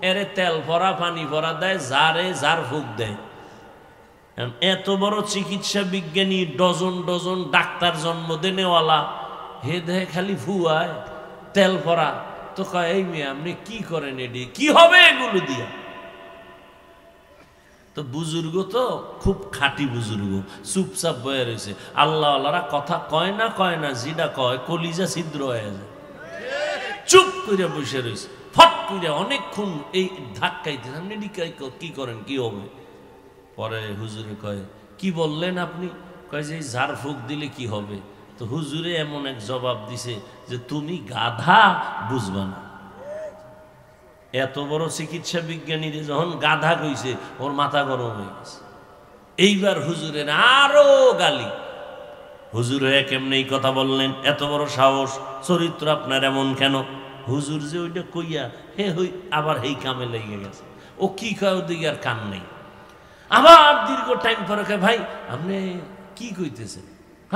এরে তেল ভরা পানি ভরা দেয়, যার ফুক দেয়। এত বড় চিকিৎসা বিজ্ঞানী, ডজন ডজন ডাক্তার জন্ম দেনেওয়ালা, হে দেহে খালি ফুয়ায় তেল ভরা। তো কয়, এই মেয়ে আপনি কি করেন, এডি কি হবে এগুলো দিয়া? তো বুজুর্গ তো খুব খাঁটি বুজুর্গ, চুপচাপ বয়ে রয়েছে। আল্লাহ আল্লাহরা কথা কয় না, যেটা কয় কলিজা ছিদ্র হয়ে যায়। চুপ করে বসে রয়েছে, ফট করে অনেকক্ষণ এই ধাক্কাইতে, আপনি কি করেন, কি হবে? পরে হুজুরে কয়, কি বললেন আপনি? কয় যে ঝাড় ফুঁক দিলে কি হবে? তো হুজুরে এমন এক জবাব দিছে যে তুমি গাধা, বুঝবা না। এত বড় চিকিৎসা বিজ্ঞানী যখন গাধা কইছে, ওর মাথা গরম হয়ে গেছে। এইবার হুজুরের আরো গালি। হুজুরে কেমনে এই কথা বললেন? এত বড় সাহস, চরিত্র আপনার এমন কেন? হুজুর যে ওইটা কইয়া হই আবার এই কামে লেগে গেছে। ও কি কয়, ওদিকে আর কান নেই। আবার দীর্ঘ টাইম পরে কয়, ভাই আপনি কি কইতেছেন?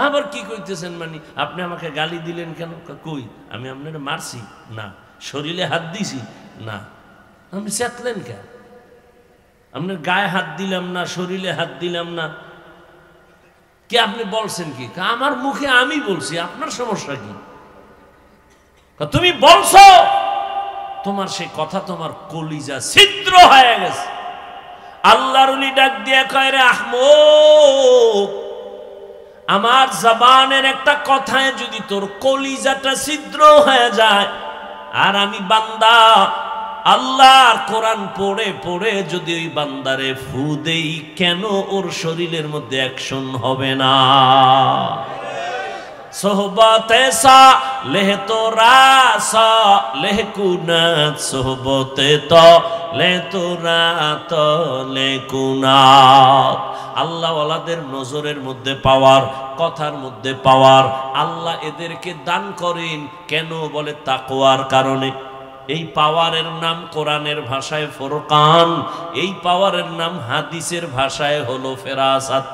আবার কি কইতেছেন মানে? আপনি আমাকে গালি দিলেন কেন? কই আমি আপনার মারছি না, শরীরে হাত দিছি না। আপনি চেতলেন কেন? আপনার গায়ে হাত দিলাম না, শরীরে হাত দিলাম না, কে আপনি বলছেন কি? আমার মুখে আমি বলছি, আপনার সমস্যা কি? তুমি বলছো, তোমার সে কথা তোমার কলিজা ছিদ্র হয়ে গেছে। আল্লাহর ওলি ডাক দিয়ে কয়, রে আহমদ, আমার জবানের একটা কথায় যদি তোর কলিজাটা ছিদ্র হয়ে যায়, আর আমি বান্দা আল্লাহর কোরআন পড়ে পড়ে যদি ওই বান্দারে ফু দেই, কেন ওর শরীরের মধ্যে অ্যাকশন হবে না? সোহবতে সা লেহ তোরা সা লেহ কুনাত, সোহবতে তো লে তোরা তো লে কুনাত। আল্লাহ ওয়ালাদের নজরের মধ্যে পাওয়ার, কথার মধ্যে পাওয়ার আল্লাহ এদেরকে দান করেন। কেন? বলে তাকওয়ার কারণে। এই পাওয়ারের নাম কোরআনের ভাষায় ফুরকান, এই পাওয়ারের নাম হাদিসের ভাষায় হলো ফেরাসাত।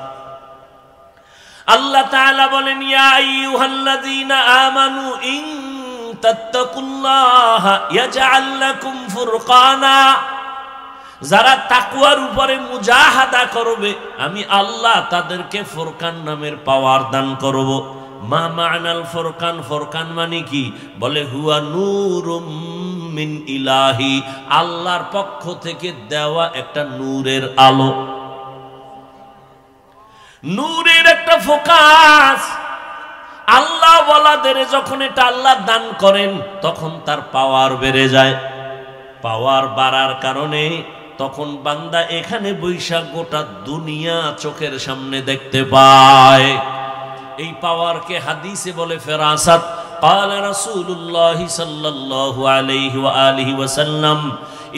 আল্লাহ তাআলা বলেন, ইয়া আইয়ুহাল্লাযীনা আমানু ইন তাত্তাকুল্লাহা ইয়াজআল লাকুম ফুরকানা। যারা তাকওয়ার উপরে মুজাহাদা করবে, আমি আল্লাহ তাদেরকে ফুরকান নামের পাওয়ার দান করব। মা মা'নাল ফুরকান? ফুরকান মানে কি? বলে হুয়া নূরুম মিন ইলাহি, আল্লাহর পক্ষ থেকে দেওয়া একটা নূরের আলো, নূরের একটা ফোকাস। আল্লাহ ওয়ালাদের যখন এটা আল্লাহ দান করেন, তখন তার পাওয়ার বেড়ে যায়। পাওয়ার বাড়ার কারণে তখন বান্দা এখানে বৈশাখ গোটা দুনিয়া চোখের সামনে দেখতে পায়। এই পাওয়ারকে হাদিসে বলে ফেরাসাত। قال رسول الله صلى الله عليه وآله وسلم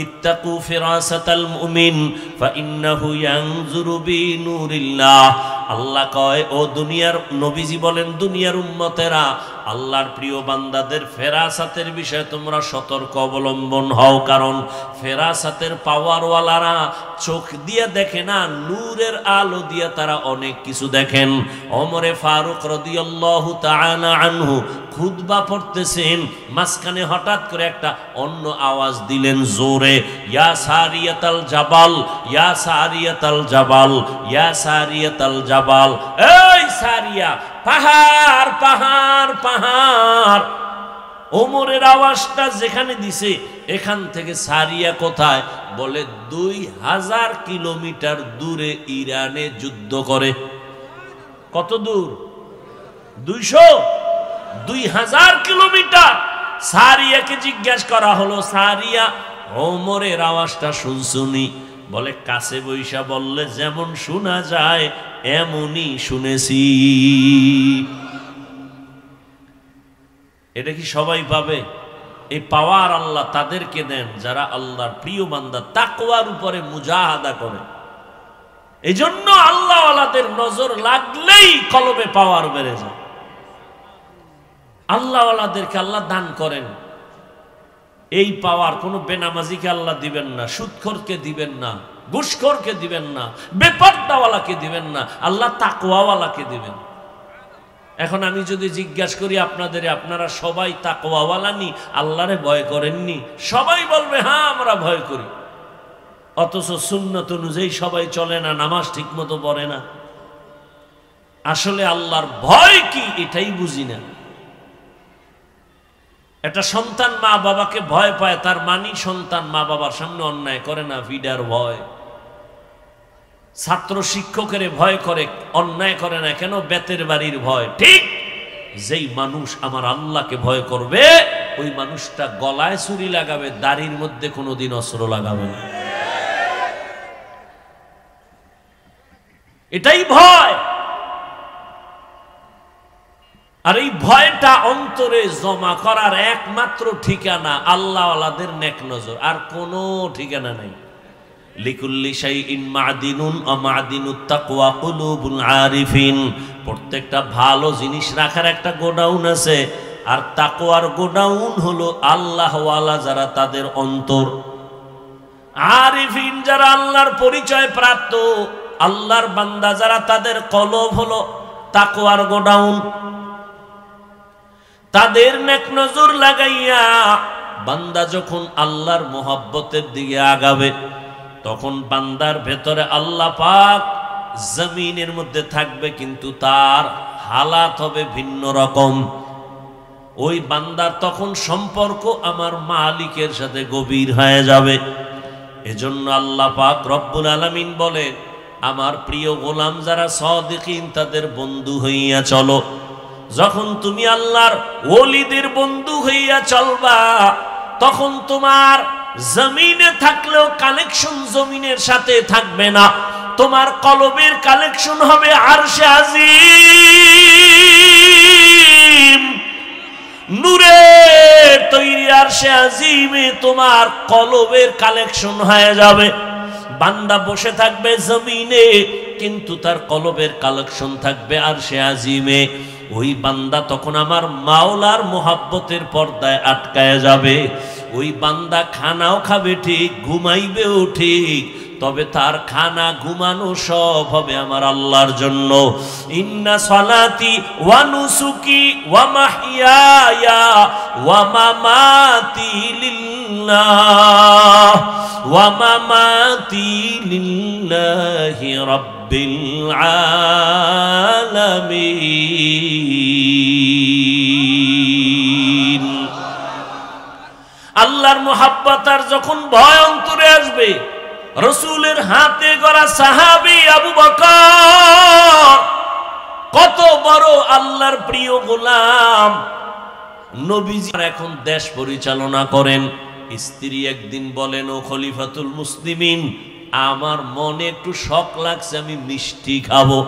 ইত্তাকু ফিরাসাতাল মুমিন ফাইন্নাহু ইয়ানজুরু বিনুরিল্লাহ। আল্লাহ কয়, ও দুনিয়ার নবীজি বলেন, দুনিয়ার উম্মতেরা, আল্লাহর প্রিয় বান্দাদের ফেরাসাতের বিষয়ে তোমরা সতর্ক অবলম্বন হও। কারণ ফেরাসাতের পাওয়ারওয়ালারা চোখ দিয়ে দেখে না, নূরের আলো দিয়ে তারা অনেক কিছু দেখেন। ওমরে ফারুক রাদিয়াল্লাহু তাআলা আনহু খুতবা পড়তেছেন, মাঝখানে হঠাৎ করে একটা অন্য আওয়াজ দিলেন জোরে, ইয়া সারিয়াতাল জাবাল, ইয়া সারিয়াতাল জাবাল, ইয়া সারিয়াতাল জাবাল। এই সারিয়া, পাহাড় পাহাড় পাহাড়। ওমরের আওয়াজটা যেখানে দিছে, এখান থেকে সারিয়া কোথায়? বলে 2000 কিলোমিটার দূরে ইরানে যুদ্ধ করে। কত দূর? 2000 কিলোমিটার। সারিয়াকে জিজ্ঞাসা করা হলো, সারিয়া ওমরের আওয়াজটা শুনছুনি? বলে কাছে বৈশা বললে যেমন শোনা যায় এমনই শুনেছি। এটা কি সবাই পাবে? এই পাওয়ার আল্লাহ তাদেরকে দেন যারা আল্লাহর প্রিয় বান্দা, তাকওয়ার উপরে মুজাহাদা করে। এই জন্য আল্লাহ ওয়ালাদের নজর লাগলেই কলবে পাওয়ার বেড়ে যায়। আল্লাহ ওয়ালাদেরকে আল্লাহ দান করেন। এই পাওয়ার কোনো বেনামাজিকে আল্লাহ দিবেন না, সুদখোরকে দিবেন না, ঘুষখোরকে দিবেন না, বেপরদাওয়ালাকে দিবেন না, আল্লাহ তাকওয়াওয়ালাকে দিবেন। এখন আমি যদি জিজ্ঞাসা করি আপনাদের, আপনারা সবাই তাকওয়াওয়ালা নি, আল্লাহরে ভয় করেননি? সবাই বলবে হ্যাঁ আমরা ভয় করি। অথচ সুন্নত অনুযায়ী সবাই চলে না, নামাজ ঠিক মতো পড়ে না। আসলে আল্লাহর ভয় কি এটাই বুঝি না। একটা সন্তান মা বাবাকে ভয় পায়, তার মানি সন্তান মা বাবার সামনে অন্যায় করে না, ফিডার ভয়। ছাত্র শিক্ষকের ভয় করে, অন্যায় করে না কেন? বেতের বাড়ির ভয়। ঠিক যেই মানুষ আমার আল্লাহকে ভয় করবে, ওই মানুষটা গলায় ছুরি লাগাবে, দাড়ির মধ্যে কোনোদিন অস্ত্র লাগাবে না। এটাই ভয়। আর এই ভয়টা অন্তরে জমা করার একমাত্র ঠিকানা আল্লাহওয়ালাদের নেক নজর, আর কোনো ঠিকানা নাই। লিকুল্লি শাইইন মাদিনুন ওয়া মাদিনুত তাকওয়া কুলুবুল আরিফিন। প্রত্যেকটা ভালো জিনিস রাখার একটা গোডাউন আছে, আর তাকওয়ার গোডাউন হলো আল্লাহওয়ালা যারা, তাদের অন্তর। আরিফিন যারা আল্লাহর পরিচয় প্রাপ্ত, আল্লাহর বান্দা যারা, তাদের কলব হলো তাকওয়ার গোডাউন। তাদের নেক নজর লাগাইয়া বান্দা যখন আল্লাহর মোহাব্বতের দিকে আগাবে, তখন বান্দার ভেতরে আল্লাহ পাক জমিনের মধ্যে থাকবে, কিন্তু তার হালাত হবে ভিন্ন রকম। ওই বান্দার তখন সম্পর্ক আমার মালিকের সাথে গভীর হয়ে যাবে। এজন্য আল্লাহ পাক রব্বুল আলামিন বলে, আমার প্রিয় গোলাম যারা সাদিকিন, তাদের বন্ধু হইয়া চলো। যখন তুমি আল্লাহর ওলিদের বন্ধু হইয়া চলবা, তখন তোমার জমিনে থাকলেও কালেকশন জমিনের সাথে থাকবে না, তোমার কলবের কালেকশন হবে আরশে আজিম। নূরের তৈরি আরশে আজিমে তোমার কলবের কালেকশন হয়ে যাবে। বান্দা বসে থাকবে জমিনে, কিন্তু তার কলবের কালেকশন থাকবে আরশে আজিমে। ওই বান্দা তখন আমার মাওলার মোহাব্বতের পর্দায় আটকায় যাবে। ওই বান্দা খানাও খাবে ঠিক, ঘুমাইবেও ঠিক, তবে তার খানা ঘুমানো সব হবে আমার আল্লাহর জন্য। ইন্না সালাতি ওয়া নুসুকি ওয়া মাহইয়ায়া ওয়া মামাতি লিল্লাহ ওয়া মামাতি লিল্লাহি রাব্বিল আলামিন। আল্লাহর মোহাব্বত আর যখন ভয় অন্তরে আসবে, রসুলের হাতে গড়া সাহাবী আবু বকর কত বড় আল্লাহর প্রিয় গোলাম। নবীজি এখন দেশ পরিচালনা করেন। স্ত্রী একদিন বলেন, ও খলিফাতুল মুসলিমিন, আমার মনে একটু শখ লাগছে, আমি মিষ্টি খাবো।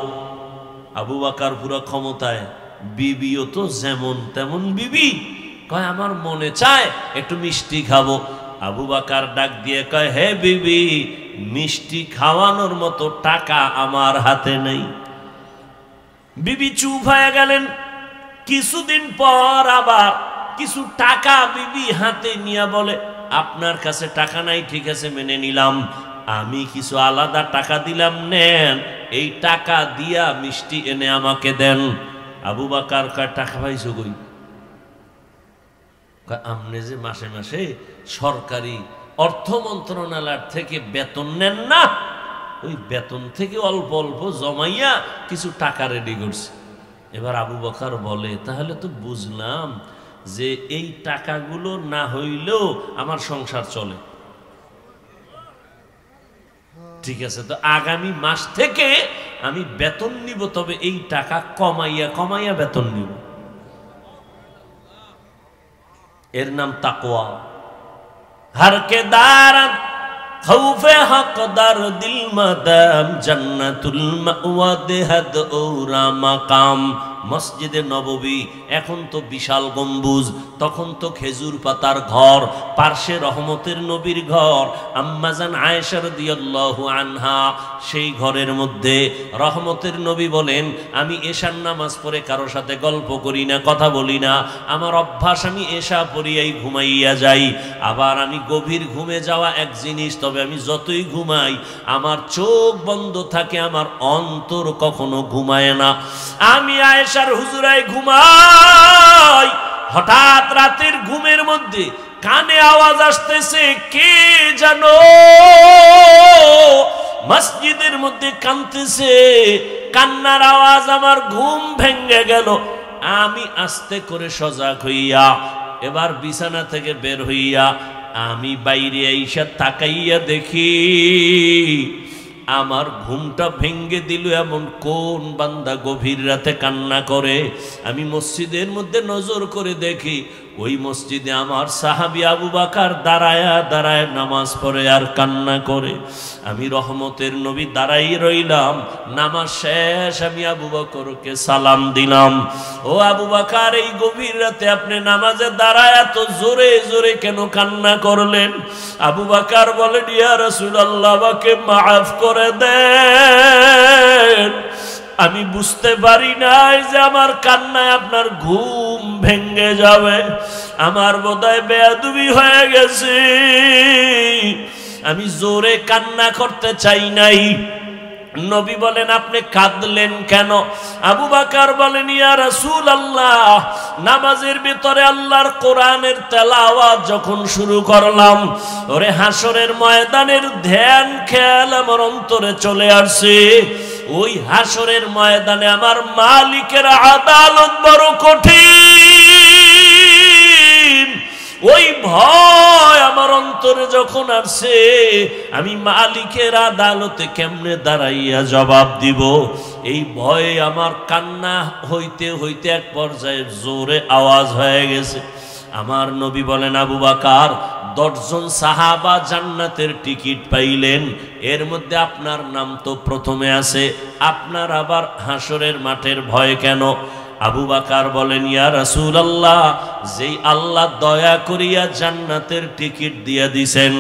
আবু বকর পুরো ক্ষমতায়, বিবিও তো যেমন তেমন বিবি, কয় আমার মনে চায় একটু মিষ্টি খাবো। আবু বকর ডাক দিয়ে কয়, হে বিবি, মিষ্টি খাওয়ানোর মতো টাকা আমার হাতে নেই। বিবি চুপ হয়ে গেলেন। কিছুদিন পর আবার কিছু টাকা বিবি হাতে নিয়ে বলে, আপনার কাছে টাকা নাই, ঠিক আছে মেনে নিলাম, আমি কিছু আলাদা টাকা দিলাম, নেন, এই টাকা দিয়া মিষ্টি এনে আমাকে দেন। আবু বকর কয়, টাকা পাইছো কই? আপনি যে মাসে মাসে সরকারি অর্থ মন্ত্রণালয় থেকে বেতন নেন না, ওই বেতন থেকে অল্প অল্প জমাইয়া কিছু টাকা রেডি করছে। এবার আবু বকর বলে, তাহলে তো বুঝলাম যে এই টাকাগুলো না হইলেও আমার সংসার চলে। ঠিক আছে, তো আগামী মাস থেকে আমি বেতন নিব, তবে এই টাকা কমাইয়া কমাইয়া বেতন নিব। এর নাম তাকওয়া। हर के दारत खौफे हकदार दिल मदाम जन्नतुल मअवा देहद औरा मकाम। মসজিদে নববী এখন তো বিশাল গম্বুজ, তখন তো খেজুর পাতার ঘর, পার্শ্বে রহমতের নবীর ঘর আম্মাজান আয়েশা রাদিয়াল্লাহু আনহা। সেই ঘরের মধ্যে রহমতের নবী বলেন, আমি এশার নামাজ পড়ে কারো সাথে গল্প করি না, কথা বলি না। আমার অভ্যাস, আমি এশা পড়িয়াই ঘুমাইয়া যাই। আবার আমি গভীর ঘুমে যাওয়া এক জিনিস, তবে আমি যতই ঘুমাই আমার চোখ বন্ধ থাকে, আমার অন্তর কখনো ঘুমায় না। আমি আয়েশার হুজুরায় ঘুমাই, হঠাৎ রাতের ঘুমের মধ্যে কানে আওয়াজ আসতেছে, কে জানো মসজিদের মধ্যে কাঁদতেছে। কান্নার আওয়াজ, আমার ঘুম ভেঙে গেল। আমি আস্তে করে সজাগ হইয়া এবার বিছানা থেকে বের হইয়া আমি বাইরে আইসা তাকাইয়া দেখি আমার ঘুমটা ভেঙ্গে দিল এমন কোন বান্দা গভীর রাতে কান্না করে। আমি মসজিদের মধ্যে নজর করে দেখি, ওই মসজিদে আমার সাহাবী আবু বকর দাঁড়ায় দাঁড়ায় নামাজ পড়ে আর কান্না করে। আমি রহমতের নবী দাঁড়াই রইলাম। নামাজ শেষ, আমি আবু বকরকে সালাম দিলাম, ও আবু বকর, এই গভীর রাতে আপনি নামাজে দাঁড়ায় এত জোরে জোরে কেন কান্না করলেন? আবু বকর বলেন, ইয়া রাসূলুল্লাহ, আমাকে মাফ করে দেন, আমি বুঝতে পারি নাই যে আমার কান্নায় আপনার ঘুম ভেঙে যাবে। আমার বোধহয় বেয়াদবি হয়ে গেছে, আমি জোরে কান্না করতে চাই নাই। নবী বলেন, আপনি কাঁদলেন কেন? আবু বকর বলেন, ইয়া রাসূলুল্লাহ, নামাজের ভিতরে আল্লাহর কোরআনের তেলাওয়াত যখন শুরু করলাম, ওরে হাসরের ময়দানের ধ্যান খেয়াল আমার অন্তরে চলে আসছে। ওই হাসরের ময়দানে আমার মালিকের আদালত বড় কঠিন। ওই ভয় আমার অন্তরে যখন আসছে, আমি মালিকের আদালতে কেমনে দাঁড়াইয়া জবাব দিব, এই ভয়ে আমার কান্না হইতে হইতে এক পর্যায়ে জোরে আওয়াজ হয়ে গেছে। আমার নবী বলেন, আবু বকর, 10 জন সাহাবা জান্নাতের টিকিট পাইলেন, এর মধ্যে আপনার নাম তো প্রথমে আছে, আপনার আবার হাসরের মাঠের ভয় কেন? আবু বকর বলেন, ইয়া রাসূলুল্লাহ, যেই আল্লাহ দয়া করিয়া জান্নাতের টিকিট দিয়া দিছেন,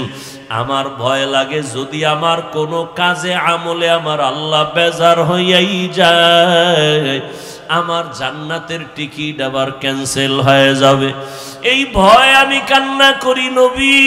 আমার ভয় লাগে যদি আমার কোনো কাজে আমলে আমার আল্লাহ বেজার হইয়াই যায়, আমার জান্নাতের টিকিট আবার ক্যান্সেল হয়ে যাবে। এই ভয় আমি কান্না করি। নবী,